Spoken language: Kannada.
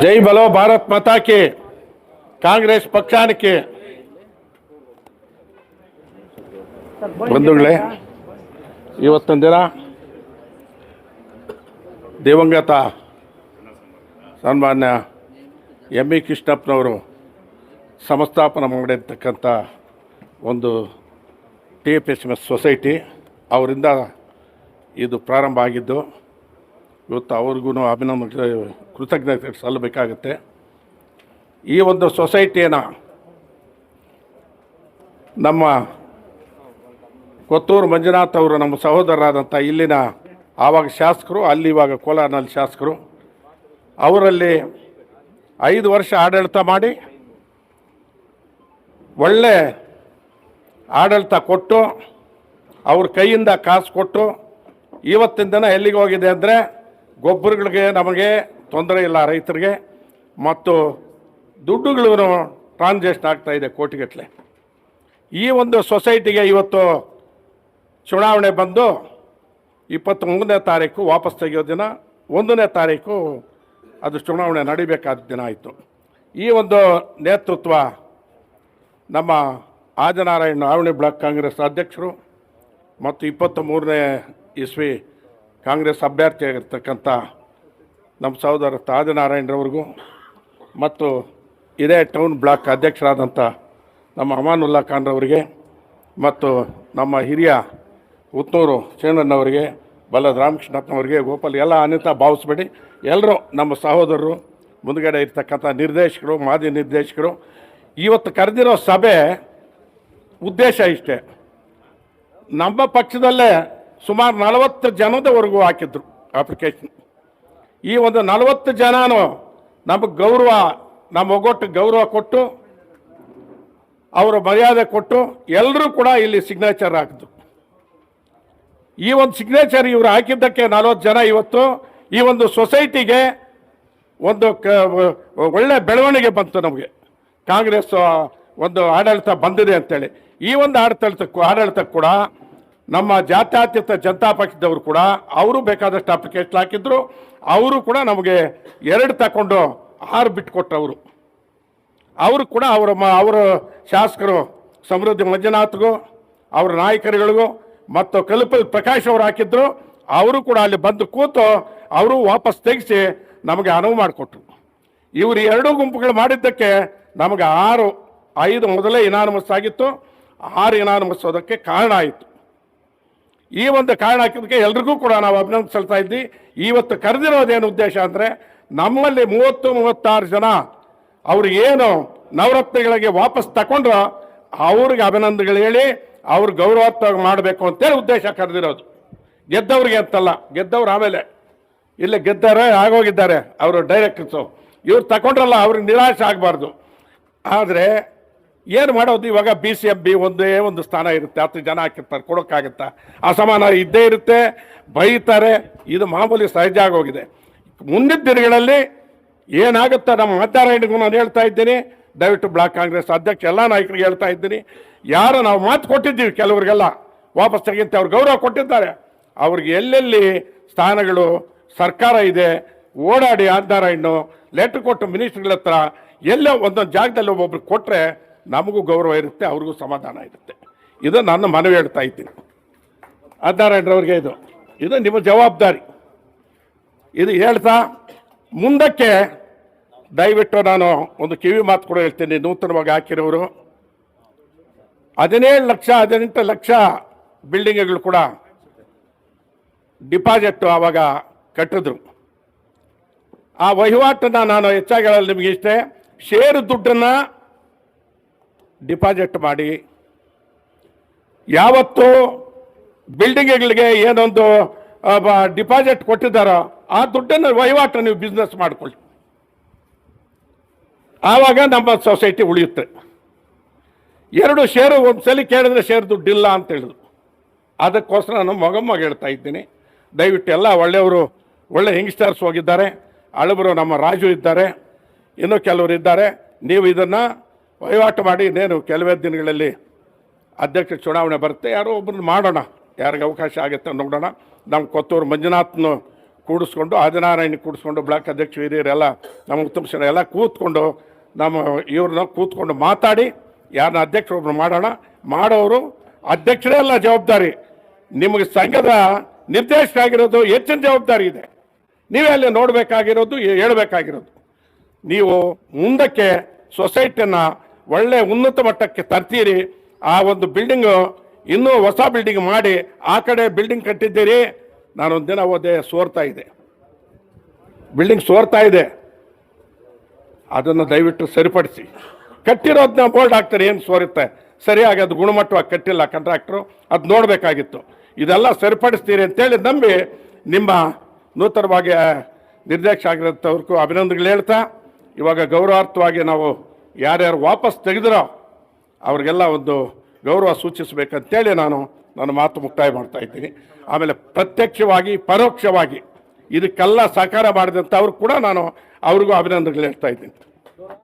ಜೈ ಬಲೋ ಭಾರತ್ ಮಾತಾ ಕಿ. ಕಾಂಗ್ರೆಸ್ ಪಕ್ಷಾనికి ಬಂಧುಗಳೇ, ಇವತ್ತಿನ ದಿನ ದಿವಂಗತ ಸನ್ಮಾನ್ಯ ಎಂ ಇ ಕೃಷ್ಣಪ್ಪನವರು ಸಂಸ್ಥಾಪನೆ ಮಾಡಿರ್ತಕ್ಕಂಥ ಒಂದು TFSMS ಸೊಸೈಟಿ ಅವರಿಂದ ಇದು ಪ್ರಾರಂಭ ಆಗಿದ್ದು, ಇವತ್ತು ಅವ್ರಿಗೂ ಅಭಿನಂದನೆ ಕೃತಜ್ಞತೆ ಸಲ್ಲಬೇಕಾಗುತ್ತೆ. ಈ ಒಂದು ಸೊಸೈಟಿಯನ್ನು ನಮ್ಮ ಕೊತ್ತೂರು ಮಂಜುನಾಥ್ ಅವರು ನಮ್ಮ ಸಹೋದರರಾದಂಥ ಇಲ್ಲಿನ ಆವಾಗ ಶಾಸಕರು, ಅಲ್ಲಿ ಇವಾಗ ಕೋಲಾರನಲ್ಲಿ ಶಾಸಕರು, ಅವರಲ್ಲಿ 5 ವರ್ಷ ಆಡಳಿತ ಮಾಡಿ ಒಳ್ಳೆ ಆಡಳಿತ ಕೊಟ್ಟು ಅವ್ರ ಕೈಯಿಂದ ಕಾಸು ಕೊಟ್ಟು ಇವತ್ತಿನ ದಿನ ಎಲ್ಲಿಗೆ ಹೋಗಿದೆ ಅಂದರೆ ಗೊಬ್ಬರಗಳಿಗೆ ನಮಗೆ ತೊಂದರೆ ಇಲ್ಲ, ರೈತರಿಗೆ, ಮತ್ತು ದುಡ್ಡುಗಳು ಟ್ರಾನ್ಸಾಕ್ಷನ್ ಆಗ್ತಾಯಿದೆ ಕೋಟಿಗಟ್ಟಲೆ. ಈ ಒಂದು ಸೊಸೈಟಿಗೆ ಇವತ್ತು ಚುನಾವಣೆ ಬಂದು 23ನೇ ತಾರೀಕು ವಾಪಸ್ ತೆಗೆಯೋ ದಿನ, 1ನೇ ತಾರೀಕು ಅದು ಚುನಾವಣೆ ನಡಿಬೇಕಾದ ದಿನ ಆಯಿತು. ಈ ಒಂದು ನೇತೃತ್ವ ನಮ್ಮ ಆದಿನಾರಾಯಣ ಆವಣಿ ಬ್ಲಾಕ್ ಕಾಂಗ್ರೆಸ್ ಅಧ್ಯಕ್ಷರು ಮತ್ತು 23ನೇ ಇಸ್ವಿ ಕಾಂಗ್ರೆಸ್ ಅಭ್ಯರ್ಥಿಯಾಗಿರ್ತಕ್ಕಂಥ ನಮ್ಮ ಸಹೋದರ ಆದಿನಾರಾಯಣರವ್ರಿಗೂ ಮತ್ತು ಇದೇ ಟೌನ್ ಬ್ಲಾಕ್ ಅಧ್ಯಕ್ಷರಾದಂಥ ನಮ್ಮ ಅಮಾನುಲ್ಲಾ ಖಾನ್ರವರಿಗೆ ಮತ್ತು ನಮ್ಮ ಹಿರಿಯ ಉತ್ತೂರು ಚೇಣಣ್ಣವರಿಗೆ, ಬಲ್ಲದ ರಾಮಕೃಷ್ಣಪ್ಪನವರಿಗೆ, ಗೋಪಾಲ್ ಎಲ್ಲ ಅನಿತಾ ಭಾವಿಸ್ಬೇಡಿ, ಎಲ್ಲರೂ ನಮ್ಮ ಸಹೋದರರು, ಮುಂದುಗಡೆ ಇರ್ತಕ್ಕಂಥ ನಿರ್ದೇಶಕರು, ಮಾಜಿ ನಿರ್ದೇಶಕರು. ಇವತ್ತು ಕರೆದಿರೋ ಸಭೆ ಉದ್ದೇಶ ಇಷ್ಟೇ. ನಮ್ಮ ಪಕ್ಷದಲ್ಲೇ ಸುಮಾರು 40 ಜನದವರೆಗೂ ಹಾಕಿದ್ರು ಅಪ್ಲಿಕೇಶನ್. ಈ ಒಂದು 40 ಜನನೂ ನಮಗೆ ಗೌರವ, ನಮ್ಮ ಒಗ್ಗಟ್ಟಿಗೆ ಗೌರವ ಕೊಟ್ಟು, ಅವರ ಮರ್ಯಾದೆ ಕೊಟ್ಟು ಎಲ್ಲರೂ ಕೂಡ ಇಲ್ಲಿ ಸಿಗ್ನೇಚರ್ ಹಾಕಿದ್ರು. ಈ ಒಂದು ಸಿಗ್ನೇಚರ್ ಇವರು ಹಾಕಿದ್ದಕ್ಕೆ 40 ಜನ ಇವತ್ತು ಈ ಒಂದು ಸೊಸೈಟಿಗೆ ಒಂದು ಒಳ್ಳೆ ಬೆಳವಣಿಗೆ ಬಂತು. ನಮಗೆ ಕಾಂಗ್ರೆಸ್ ಒಂದು ಆಡಳಿತ ಬಂದಿದೆ ಅಂತೇಳಿ ಈ ಒಂದು ಆಡಳಿತಕ್ಕೆ ಕೂಡ ನಮ್ಮ ಜಾತ್ಯತೀತ ಜನತಾ ಪಕ್ಷದವರು ಕೂಡ ಅವರು ಬೇಕಾದಷ್ಟು ಅಪ್ಲಿಕೇಶನ್ ಹಾಕಿದ್ರು. ಅವರು ಕೂಡ ನಮಗೆ 2 ತಗೊಂಡು 6 ಬಿಟ್ಟುಕೊಟ್ಟರು. ಅವರು ಕೂಡ ಅವರ ಶಾಸಕರು ಸಮೃದ್ಧಿ ಮಂಜುನಾಥ್ಗೂ, ಅವರ ನಾಯಕರುಗಳಿಗೂ ಮತ್ತು ಕಲ್ಪಲ್ ಪ್ರಕಾಶ್ ಅವರು ಹಾಕಿದ್ರು. ಅವರು ಕೂಡ ಅಲ್ಲಿ ಬಂದು ಕೂತು ಅವರು ವಾಪಸ್ ತೆಗೆಸಿ ನಮಗೆ ಅನುವು ಮಾಡಿಕೊಟ್ರು. ಇವರು 2 ಗುಂಪುಗಳು ಮಾಡಿದ್ದಕ್ಕೆ ನಮಗೆ 5 ಮೊದಲೇ ಇನಾನಮಸ್ ಆಗಿತ್ತು, 6 ಇನಾನಮಸ್ ಹೋದಕ್ಕೆ ಕಾರಣ ಆಯಿತು. ಈ ಒಂದು ಕಾರಣ ಹಾಕಿದ್ದಕ್ಕೆ ಎಲ್ರಿಗೂ ಕೂಡ ನಾವು ಅಭಿನಂದನೆ ಸಲ್ತಾ ಇದ್ವಿ. ಇವತ್ತು ಕರೆದಿರೋದೇನು ಉದ್ದೇಶ ಅಂದರೆ, ನಮ್ಮಲ್ಲಿ 36 ಜನ ಅವರು ಏನು ನವರತ್ನಗಳಿಗೆ ವಾಪಸ್ ತಗೊಂಡ್ರು ಅವ್ರಿಗೆ ಅಭಿನಂದನೆಗಳು ಹೇಳಿ ಅವ್ರು ಗೌರವಾತ್ಮಕ ಮಾಡಬೇಕು ಅಂತೇಳಿ ಉದ್ದೇಶ ಕರೆದಿರೋದು. ಗೆದ್ದವ್ರಿಗೆ ಅಂತಲ್ಲ, ಗೆದ್ದವ್ರು ಆಮೇಲೆ ಇಲ್ಲೇ ಗೆದ್ದಾರೆ ಆಗೋಗಿದ್ದಾರೆ ಅವರು ಡೈರೆಕ್ಟರ್ಸು. ಇವ್ರು ತಗೊಂಡ್ರಲ್ಲ, ಅವ್ರಿಗೆ ನಿರಾಶೆ ಆಗಬಾರ್ದು. ಆದರೆ ಏನು ಮಾಡೋದು, ಇವಾಗ BCMB ಒಂದೇ ಒಂದು ಸ್ಥಾನ ಇರುತ್ತೆ, 10 ಜನ ಹಾಕಿರ್ತಾರೆ, ಕೊಡೋಕ್ಕಾಗುತ್ತಾ? ಅಸಮಾನ ಇದ್ದೇ ಇರುತ್ತೆ, ಬೈತಾರೆ, ಇದು ಮಾಮೂಲಿ ಸಹಜ ಆಗೋಗಿದೆ. ಮುಂದಿನ ದಿನಗಳಲ್ಲಿ ಏನಾಗುತ್ತಾ ನಮ್ಮ ಮತದಾರರಿಗೂ ನಾನು ಹೇಳ್ತಾ ಇದ್ದೀನಿ, ದಯವಿಟ್ಟು ಬ್ಲಾಕ್ ಕಾಂಗ್ರೆಸ್ ಅಧ್ಯಕ್ಷ ಎಲ್ಲ ನಾಯಕರಿಗೆ ಹೇಳ್ತಾ ಇದ್ದೀನಿ, ಯಾರು ನಾವು ಮಾತು ಕೊಟ್ಟಿದ್ದೀವಿ ಕೆಲವರಿಗೆಲ್ಲ ವಾಪಸ್ ತೆಗಿಂತ ಅವ್ರು ಗೌರವ ಕೊಟ್ಟಿದ್ದಾರೆ, ಅವ್ರಿಗೆ ಎಲ್ಲೆಲ್ಲಿ ಸ್ಥಾನಗಳು ಸರ್ಕಾರ ಇದೆ ಓಡಾಡಿ ಆದಿನಾರಾಯಣ ಲೆಟ್ರ್ ಕೊಟ್ಟು ಮಿನಿಸ್ಟ್ರುಗಳ ಹತ್ರ ಎಲ್ಲೋ ಒಂದೊಂದು ಜಾಗದಲ್ಲಿ ಒಬ್ಬೊಬ್ರು ಕೊಟ್ಟರೆ ನಮಗೂ ಗೌರವ ಇರುತ್ತೆ, ಅವ್ರಿಗೂ ಸಮಾಧಾನ ಇರುತ್ತೆ. ಇದು ನನ್ನ ಮನವಿ ಹೇಳ್ತಾ ಇದ್ದೀನಿ ಆದಿನಾರಾಯಣರವ್ರಿಗೆ. ಇದು ನಿಮ್ಮ ಜವಾಬ್ದಾರಿ. ಇದು ಹೇಳ್ತಾ ಮುಂದಕ್ಕೆ ದಯವಿಟ್ಟು ನಾನು ಒಂದು ಕಿವಿ ಮಾತು ಕೂಡ ಹೇಳ್ತೀನಿ. ನೂತನವಾಗಿ ಹಾಕಿರೋರು 17 ಲಕ್ಷ 18 ಲಕ್ಷ ಬಿಲ್ಡಿಂಗ್ಗಳು ಕೂಡ ಡಿಪಾಸಿಟ್ ಆವಾಗ ಕಟ್ಟಿದ್ರು. ಆ ವಹಿವಾಟನ್ನು ನಾನು ಹೆಚ್ಚಾಗಿ ಹೇಳಲು ನಿಮಗೆ ಇಷ್ಟೇ, ಷೇರು ದುಡ್ಡನ್ನು ಡಿಪಾಸಿಟ್ ಮಾಡಿ, ಯಾವತ್ತು ಬಿಲ್ಡಿಂಗ್ಗಳಿಗೆ ಏನೊಂದು ಡಿಪಾಸಿಟ್ ಕೊಟ್ಟಿದ್ದಾರೋ ಆ ದುಡ್ಡನ್ನು ವಹಿವಾಟು ನೀವು ಬಿಸ್ನೆಸ್ ಮಾಡಿಕೊಳ್ಳಿ, ಆವಾಗ ನಮ್ಮ ಸೊಸೈಟಿ ಉಳಿಯುತ್ತೆ. 2 ಷೇರು ಒಂದು ಸಲ ಕೇಳಿದ್ರೆ ಷೇರು ದುಡ್ಡಿಲ್ಲ ಅಂತ ಹೇಳಿದ್ರು. ಅದಕ್ಕೋಸ್ಕರ ನಾನು ಮೊಗಮ್ಮಗೆ ಹೇಳ್ತಾ ಇದ್ದೀನಿ, ದಯವಿಟ್ಟು ಎಲ್ಲ ಒಳ್ಳೆಯವರು, ಒಳ್ಳೆ ಯಂಗ್ಸ್ಟರ್ಸ್ ಹೋಗಿದ್ದಾರೆ, ಹಳಬರು ನಮ್ಮ ರಾಜು ಇದ್ದಾರೆ, ಇನ್ನೂ ಕೆಲವರು ಇದ್ದಾರೆ. ನೀವು ಇದನ್ನು ವಹಿವಾಟು ಮಾಡಿ, ಇನ್ನೇನು ಕೆಲವೇ ದಿನಗಳಲ್ಲಿ ಅಧ್ಯಕ್ಷ ಚುನಾವಣೆ ಬರುತ್ತೆ, ಯಾರೋ ಒಬ್ಬರನ್ನ ಮಾಡೋಣ, ಯಾರಿಗೆ ಅವಕಾಶ ಆಗುತ್ತೆ ನೋಡೋಣ. ನಮ್ಮ ಕೊತ್ತೂರು ಮಂಜುನಾಥ್ನು ಕೂಡಿಸ್ಕೊಂಡು ಆದಿನಾರಾಯಣ ಕೂಡಿಸ್ಕೊಂಡು ಬ್ಲಾಕ್ ಅಧ್ಯಕ್ಷ ಹಿರಿಯರೆಲ್ಲ ನಮ್ಮ ಉತ್ತಮ ಶೆಟ್ಟಿ ಎಲ್ಲ ಕೂತ್ಕೊಂಡು ನಮ್ಮ ಇವ್ರನ್ನ ಕೂತ್ಕೊಂಡು ಮಾತಾಡಿ ಯಾರನ್ನ ಅಧ್ಯಕ್ಷರೊಬ್ಬರು ಮಾಡೋಣ. ಮಾಡೋರು ಅಧ್ಯಕ್ಷರೇ ಎಲ್ಲ ಜವಾಬ್ದಾರಿ. ನಿಮಗೆ ಸಂಘದ ನಿರ್ದೇಶಕ ಆಗಿರೋದು ಹೆಚ್ಚಿನ ಜವಾಬ್ದಾರಿ ಇದೆ. ನೀವೇ ಅಲ್ಲಿ ನೋಡಬೇಕಾಗಿರೋದು, ಹೇಳಬೇಕಾಗಿರೋದು. ನೀವು ಮುಂದಕ್ಕೆ ಸೊಸೈಟಿಯನ್ನು ಒಳ್ಳೆ ಉನ್ನತ ಮಟ್ಟಕ್ಕೆ ತರ್ತೀರಿ. ಆ ಒಂದು ಬಿಲ್ಡಿಂಗು ಇನ್ನೂ ಹೊಸ ಬಿಲ್ಡಿಂಗ್ ಮಾಡಿ ಆ ಕಡೆ ಬಿಲ್ಡಿಂಗ್ ಕಟ್ಟಿದ್ದೀರಿ. ನಾನೊಂದು ದಿನ ಓದೆ ಸೋರ್ತಾ ಇದೆ, ಬಿಲ್ಡಿಂಗ್ ಸೋರ್ತಾ ಇದೆ. ಅದನ್ನು ದಯವಿಟ್ಟು ಸರಿಪಡಿಸಿ. ಕಟ್ಟಿರೋದನ್ನ ಬೋರ್ಡ್ ಹಾಕ್ತಾರೆ, ಏನು ಸೋರುತ್ತೆ, ಸರಿಯಾಗಿ ಅದು ಗುಣಮಟ್ಟವಾಗಿ ಕಟ್ಟಿಲ್ಲ ಕಾಂಟ್ರಾಕ್ಟ್ರು, ಅದು ನೋಡಬೇಕಾಗಿತ್ತು. ಇದೆಲ್ಲ ಸರಿಪಡಿಸ್ತೀರಿ ಅಂತೇಳಿ ನಂಬಿ ನಿಮ್ಮ ನೂತನವಾಗಿ ನಿರ್ದೇಶಕ ಆಗಿರೋಂಥವ್ರಿಗೂ ಅಭಿನಂದನೆಗಳು ಹೇಳ್ತಾ, ಇವಾಗ ಗೌರವಾರ್ಥವಾಗಿ ನಾವು ಯಾರ್ಯಾರು ವಾಪಸ್ ತೆಗೆದಿರೋ ಅವ್ರಿಗೆಲ್ಲ ಒಂದು ಗೌರವ ಸೂಚಿಸಬೇಕಂತೇಳಿ ನಾನು ನನ್ನ ಮಾತು ಮುಕ್ತಾಯ ಮಾಡ್ತಾ ಇದ್ದೀನಿ. ಆಮೇಲೆ ಪ್ರತ್ಯಕ್ಷವಾಗಿ ಪರೋಕ್ಷವಾಗಿ ಇದಕ್ಕೆಲ್ಲ ಸಹಕಾರ ಮಾಡಿದಂಥವ್ರು ಕೂಡ ನಾನು ಅವ್ರಿಗೂ ಅಭಿನಂದನೆಗಳು ಹೇಳ್ತಾ ಇದ್ದೀನಿ.